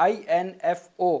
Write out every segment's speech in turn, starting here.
INFO,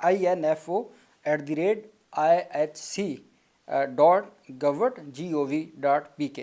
INFO@IHC.gov.pk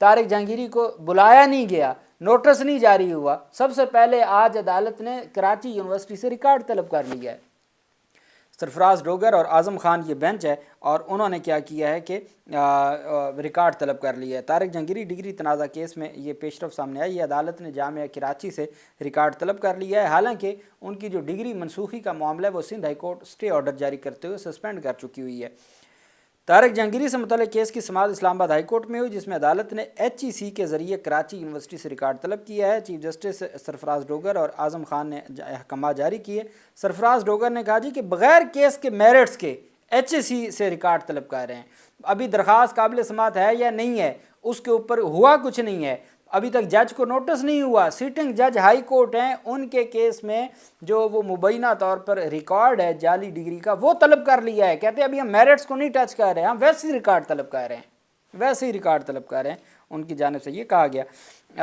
Tariq Jahangiri کو بلایا نہیں گیا, نوٹس نہیں جاری ہوا. سب سے پہلے آج عدالت نے کراچی یونیورسٹی سے ریکارڈ طلب کر لیا ہے. سرفراز ڈوگر اور اعظم خان یہ بینچ ہے, اور انہوں نے کیا کیا ہے کہ ریکارڈ طلب کر لیا ہے. طارق جہانگیری ڈگری تنازع کیس میں یہ پیش رفت سامنے آئی ہے. عدالت نے جامعہ کراچی سے ریکارڈ طلب کر لیا ہے. حالانکہ ان کی جو ڈگری منسوخی کا معاملہ ہے وہ سندھ ہائی کورٹ سٹے آرڈر جاری کرتے ہوئے سسپینڈ کر چکی ہوئی ہے. طارق جہانگیری سے متعلق کیس کی سماعت اسلام آباد ہائی کورٹ میں ہوئی, جس میں عدالت نے HEC کے ذریعے کراچی یونیورسٹی سے ریکارڈ طلب کیا ہے. چیف جسٹس سرفراز ڈوگر اور اعظم خان نے احکامات جاری کیے. سرفراز ڈوگر نے کہا جی کہ بغیر کیس کے میرٹس کے HEC سے ریکارڈ طلب کر رہے ہیں. ابھی درخواست قابل سماعت ہے یا نہیں ہے, اس کے اوپر ہوا کچھ نہیں ہے, ابھی تک جج کو نوٹس نہیں ہوا. سٹنگ جج ہائی کورٹ ہیں, ان کے کیس میں جو وہ مبینہ طور پر ریکارڈ ہے جعلی ڈگری کا وہ طلب کر لیا ہے. کہتے ہیں ابھی ہم میرٹس کو نہیں ٹچ کر رہے ہیں, ہم ویسے ہی ریکارڈ طلب کر رہے ہیں, ویسے ہی ریکارڈ طلب کر رہے ہیں. ان کی جانب سے یہ کہا گیا.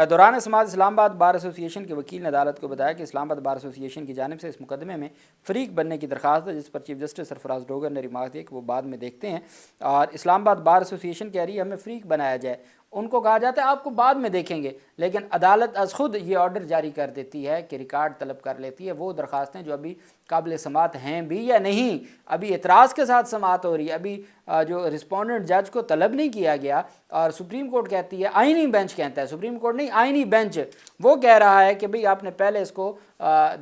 دوران سماعت اسلام آباد بار ایسوسی ایشن کے وکیل نے عدالت کو بتایا کہ اسلام آباد بار ایسوسی ایشن کی جانب سے اس مقدمے میں فریق بننے کی درخواست ہے, جس پر چیف جسٹس سرفراز ڈوگر نے ریمارک دیا کہ وہ بعد میں دیکھتے ہیں. اور اسلام آباد بار ایسوسی ایشن کہہ رہی ہے ہمیں فریق بنایا جائے. ان کو کہا جاتا ہے آپ کو بعد میں دیکھیں گے, لیکن عدالت از خود یہ آرڈر جاری کر دیتی ہے کہ ریکارڈ طلب کر لیتی ہے. وہ درخواستیں جو ابھی قابل سماعت ہیں بھی یا نہیں, ابھی اعتراض کے ساتھ سماعت ہو رہی ہے, ابھی جو رسپونڈنٹ جج کو طلب نہیں کیا گیا. اور سپریم کورٹ کہتی ہے, آئینی بینچ کہتا ہے, سپریم کورٹ نہیں آئینی بینچ وہ کہہ رہا ہے کہ بھئی آپ نے پہلے اس کو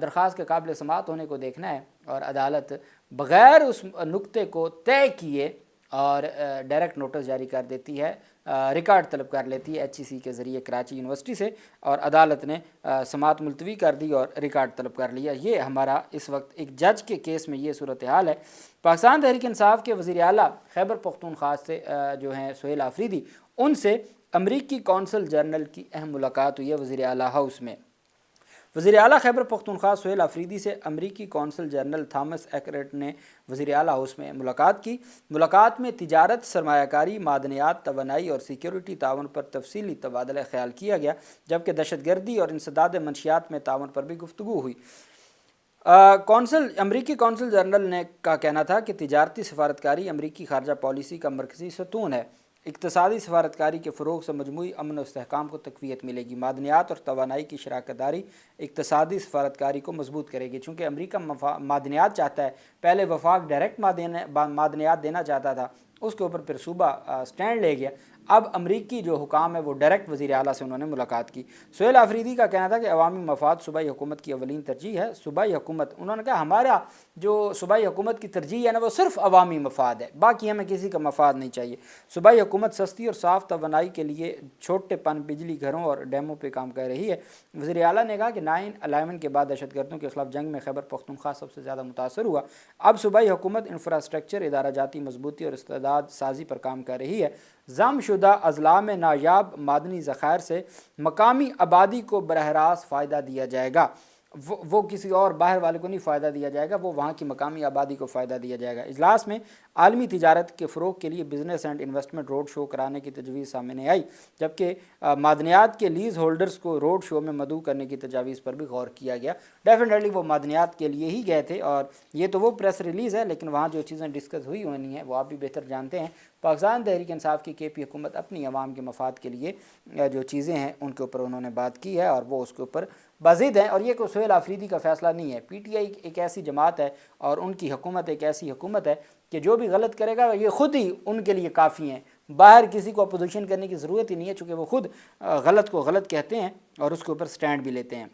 درخواست کے قابل سماعت ہونے کو دیکھنا ہے. اور عدالت بغیر اس نقطے کو طے کیے اور ڈائریکٹ نوٹس جاری کر دیتی ہے, ریکارڈ طلب کر لیتی ہے HEC کے ذریعے کراچی یونیورسٹی سے, اور عدالت نے سماعت ملتوی کر دی اور ریکارڈ طلب کر لیا. یہ ہمارا اس وقت ایک جج کے کیس میں یہ صورتحال ہے. پاکستان تحریک انصاف کے وزیر اعلیٰ خیبر پختونخوا سے جو ہیں سہیل آفریدی, ان سے امریکی کونسل جنرل کی اہم ملاقات ہوئی ہے وزیر اعلیٰ ہاؤس میں. وزیر اعلیٰ خیبر پختونخوا سہیل آفریدی سے امریکی کونسل جنرل تھامس ایکرٹ نے وزیر اعلیٰ ہاؤس میں ملاقات کی. ملاقات میں تجارت, سرمایہ کاری, معدنیات, توانائی اور سیکیورٹی تعاون پر تفصیلی تبادلہ خیال کیا گیا, جبکہ دہشت گردی اور انسداد منشیات میں تعاون پر بھی گفتگو ہوئی. امریکی کونسل جنرل نے کا کہنا تھا کہ تجارتی سفارتکاری امریکی خارجہ پالیسی کا مرکزی ستون ہے. اقتصادی سفارتکاری کے فروغ سے مجموعی امن و استحکام کو تقویت ملے گی. معدنیات اور توانائی کی شراکت داری اقتصادی سفارتکاری کو مضبوط کرے گی. چونکہ امریکہ معدنیات چاہتا ہے, پہلے وفاق ڈائریکٹ معدنیات دینا چاہتا تھا, اس کے اوپر پھر صوبہ سٹینڈ لے گیا. اب امریکی جو حکام ہے وہ ڈائریکٹ وزیر اعلیٰ سے انہوں نے ملاقات کی. سہیل آفریدی کا کہنا تھا کہ عوامی مفاد صوبائی حکومت کی اولین ترجیح ہے. صوبائی حکومت, انہوں نے کہا ہمارا جو صوبائی حکومت کی ترجیح ہے نا وہ صرف عوامی مفاد ہے, باقی ہمیں کسی کا مفاد نہیں چاہیے. صوبائی حکومت سستی اور صاف توانائی کے لیے چھوٹے پن بجلی گھروں اور ڈیموں پہ کام کر رہی ہے. وزیر اعلیٰ نے کہا کہ 9/11 کے بعد دہشت گردوں کے خلاف جنگ میں خیبر پختونخوا سب سے زیادہ متاثر ہوا. اب صوبائی حکومت انفراسٹرکچر, ادارہ جاتی مضبوطی اور استعداد سازی پر کام کر رہی ہے. ضم شدہ اضلاع میں نایاب معدنی ذخائر سے مقامی آبادی کو براہ راست فائدہ دیا جائے گا. وہ کسی اور باہر والے کو نہیں فائدہ دیا جائے گا, وہ وہاں کی مقامی آبادی کو فائدہ دیا جائے گا. اجلاس میں عالمی تجارت کے فروغ کے لیے business and investment road show کرانے کی تجویز سامنے آئی, جبکہ معدنیات کے لیز ہولڈرز کو روڈ شو میں مدعو کرنے کی تجاویز پر بھی غور کیا گیا. ڈیفینیٹلی وہ معدنیات کے لیے ہی گئے تھے, اور یہ تو وہ پریس ریلیز ہے, لیکن وہاں جو چیزیں ڈسکس ہوئی ہونی ہیں وہ آپ بھی بہتر جانتے ہیں. پاکستان تحریک انصاف کی KP حکومت اپنی عوام کے مفاد کے لیے جو چیزیں ہیں ان کے اوپر انہوں نے بات کی ہے, اور وہ اس کے اوپر بازید ہیں. اور یہ کوئی سہیل آفریدی کا فیصلہ نہیں ہے. PTI ایک ایسی جماعت ہے اور ان کی حکومت ایک ایسی حکومت ہے کہ جو بھی غلط کرے گا یہ خود ہی ان کے لیے کافی ہیں, باہر کسی کو اپوزیشن کرنے کی ضرورت ہی نہیں ہے, چونکہ وہ خود غلط کو غلط کہتے ہیں اور اس کے اوپر سٹینڈ بھی لیتے ہیں.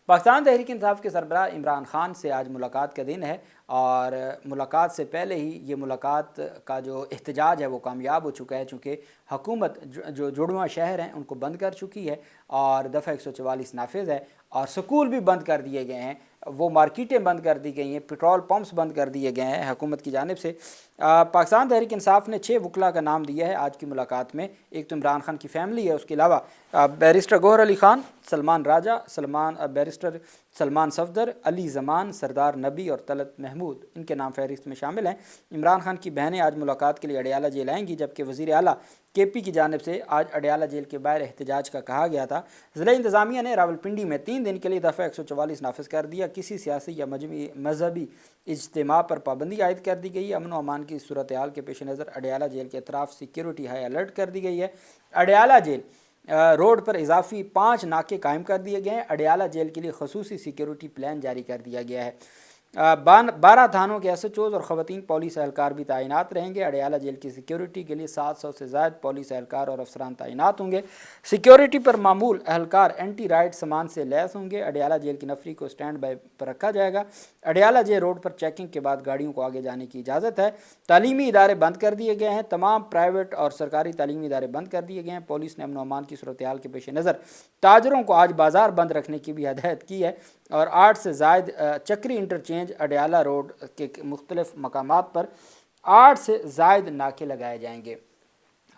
پاکستان تحریک انصاف کے سربراہ عمران خان سے آج ملاقات کا دن ہے, اور ملاقات سے پہلے ہی یہ ملاقات کا جو احتجاج ہے وہ کامیاب ہو چکا ہے, چونکہ حکومت جو جڑواں شہر ہیں ان کو بند کر چکی ہے, اور دفعہ 144 نافذ ہے, اور سکول بھی بند کر دیے گئے ہیں, وہ مارکیٹیں بند کر دی گئی ہیں, پیٹرول پمپس بند کر دیے گئے ہیں حکومت کی جانب سے. پاکستان تحریک انصاف نے 6 وکلاء کا نام دیا ہے آج کی ملاقات میں. ایک تو عمران خان کی فیملی ہے, اس کے علاوہ بیرسٹر گوہر علی خان, سلمان راجہ, بیرسٹر سلمان صفدر، علی زمان، سردار نبی اور طلعت محمود ان کے نام فہرست میں شامل ہیں۔ عمران خان کی بہنیں آج ملاقات کے لیے اڈیالہ جیل آئیں گی، جبکہ وزیر اعلیٰ کے پی کی جانب سے آج اڈیالہ جیل کے باہر احتجاج کا کہا گیا تھا۔ ضلع انتظامیہ نے راولپنڈی میں 3 دن کے لیے دفعہ 144 نافذ کر دیا۔ کسی سیاسی یا مذہبی اجتماع پر پابندی عائد کر دی گئی۔ امن و امان کی صورتحال کے پیش نظر اڈیالہ جیل کے اطراف سیکیورٹی ہائی الرٹ کر دی گئی ہے۔ اڈیالہ جیل روڈ پر اضافی 5 ناکے قائم کر دیے گئے ہیں۔ اڈیالہ جیل کے لیے خصوصی سیکیورٹی پلان جاری کر دیا گیا ہے۔ 12 تھانوں کے ایس ایچ اوز اور خواتین پولیس اہلکار بھی تعینات رہیں گے۔ اڈیالہ جیل کی سیکیورٹی کے لیے 700 سے زائد پولیس اہلکار اور افسران تعینات ہوں گے۔ سیکیورٹی پر معمول اہلکار اینٹی رائٹ سامان سے لیس ہوں گے۔ اڈیالہ جیل کی نفری کو سٹینڈ بائی پر رکھا جائے گا۔ اڈیالہ جیل روڈ پر چیکنگ کے بعد گاڑیوں کو آگے جانے کی اجازت ہے۔ تعلیمی ادارے بند کر دیے گئے ہیں۔ تمام پرائیویٹ اور سرکاری تعلیمی ادارے بند کر دیے گئے ہیں۔ پولیس نے امن و امان کی صورتحال کے پیش نظر تاجروں کو آج بازار بند رکھنے کی بھی ہدایت کی ہے اور 8 سے زائد چکری انٹرچینج اڈیالہ روڈ کے مختلف مقامات پر 8 سے زائد ناکے لگائے جائیں گے۔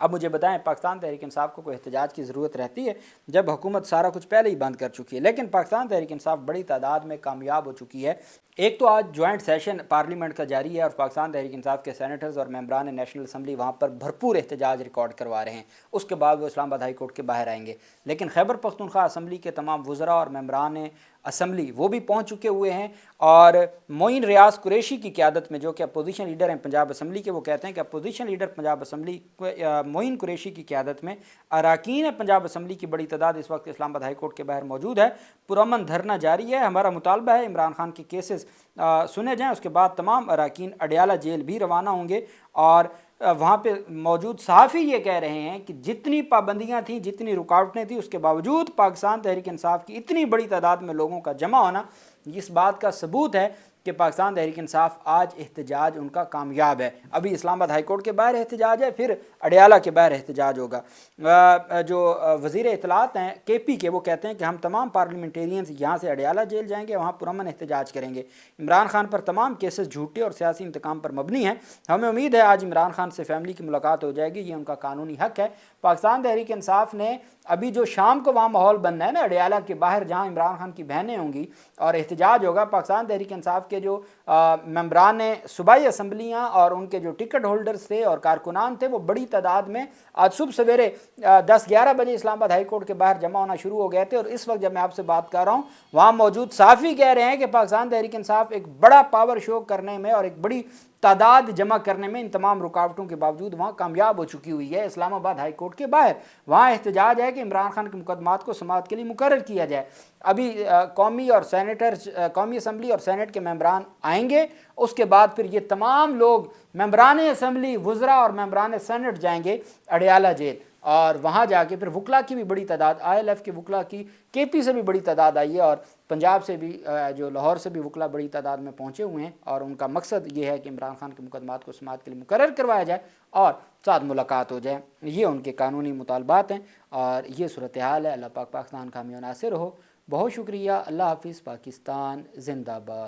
اب مجھے بتائیں، پاکستان تحریک انصاف کو کوئی احتجاج کی ضرورت رہتی ہے جب حکومت سارا کچھ پہلے ہی بند کر چکی ہے؟ لیکن پاکستان تحریک انصاف بڑی تعداد میں کامیاب ہو چکی ہے۔ ایک تو آج جوائنٹ سیشن پارلیمنٹ کا جاری ہے اور پاکستان تحریک انصاف کے سینیٹرز اور ممبران نیشنل اسمبلی وہاں پر بھرپور احتجاج ریکارڈ کروا رہے ہیں۔ اس کے بعد وہ اسلام آباد ہائی کورٹ کے باہر آئیں گے۔ لیکن خیبر پختونخوا اسمبلی کے تمام وزراء اور ممبران اسمبلی وہ بھی پہنچ چکے ہوئے ہیں، اور معین ریاض قریشی کی قیادت میں، جو کہ اپوزیشن لیڈر ہیں پنجاب اسمبلی کے، وہ کہتے ہیں کہ اپوزیشن لیڈر پنجاب اسمبلی معین قریشی کی قیادت میں اراکین پنجاب اسمبلی کی بڑی تعداد اس وقت اسلام آباد ہائی کورٹ کے باہر موجود ہے۔ پرامن دھرنا جاری ہے۔ ہمارا مطالبہ ہے عمران خان کے کیسز سنے جائیں، اس کے بعد تمام اراکین اڈیالہ جیل بھی روانہ ہوں گے، اور وہاں پہ موجود صحافی یہ کہہ رہے ہیں کہ جتنی پابندیاں تھیں، جتنی رکاوٹیں تھیں، اس کے باوجود پاکستان تحریک انصاف کی اتنی بڑی تعداد میں لوگوں کا جمع ہونا اس بات کا ثبوت ہے کہ پاکستان تحریک انصاف آج احتجاج ان کا کامیاب ہے۔ ابھی اسلام آباد ہائی کورٹ کے باہر احتجاج ہے، پھر اڈیالہ کے باہر احتجاج ہوگا۔ جو وزیر اطلاعات ہیں کے پی کے، وہ کہتے ہیں کہ ہم تمام پارلیمنٹیرینز یہاں سے اڈیالہ جیل جائیں گے، وہاں پرامن احتجاج کریں گے۔ عمران خان پر تمام کیسز جھوٹے اور سیاسی انتقام پر مبنی ہیں۔ ہمیں امید ہے آج عمران خان سے فیملی کی ملاقات ہو جائے گی، یہ ان کا قانونی حق ہے۔ پاکستان تحریک انصاف نے ابھی جو شام کو وہاں ماحول بننا ہے نا اڈیالہ کے باہر، جہاں عمران خان کی بہنیں ہوں گی اور احتجاج ہوگا، پاکستان تحریک انصاف کے جو ممبران صوبائی اسمبلیاں اور ان کے جو ٹکٹ ہولڈرز تھے اور کارکنان تھے، وہ بڑی تعداد میں آج صبح سویرے 10-11 بجے اسلام آباد ہائی کورٹ کے باہر جمع ہونا شروع ہو گئے تھے، اور اس وقت جب میں آپ سے بات کر رہا ہوں وہاں موجود صحافی کہہ رہے ہیں کہ پاکستان تحریک انصاف ایک بڑا پاور شو کرنے میں اور ایک بڑی تعداد جمع کرنے میں ان تمام رکاوٹوں کے باوجود وہاں کامیاب ہو چکی ہوئی ہے اسلام آباد ہائی کورٹ کے باہر۔ وہاں احتجاج ہے کہ عمران خان کے مقدمات کو سماعت کے لیے مقرر کیا جائے۔ ابھی قومی اسمبلی اور سینٹ کے ممبران آئیں گے، اس کے بعد پھر یہ تمام لوگ ممبران اسمبلی، وزراء اور ممبران سینٹ جائیں گے اڈیالہ جیل، اور وہاں جا کے پھر وکلا کی بھی بڑی تعداد، آئی ایل ایف کے وکلا کی، کے پی سے بھی بڑی تعداد آئی ہے، اور پنجاب سے بھی، جو لاہور سے بھی وکلا بڑی تعداد میں پہنچے ہوئے ہیں، اور ان کا مقصد یہ ہے کہ عمران خان کے مقدمات کو سماعت کے لیے مقرر کروایا جائے اور ساتھ ملاقات ہو جائے۔ یہ ان کے قانونی مطالبات ہیں اور یہ صورتحال ہے۔ اللہ پاک پاکستان کا حامی و ناصر ہو۔ بہت شکریہ۔ اللہ حافظ۔ پاکستان زندہ باد۔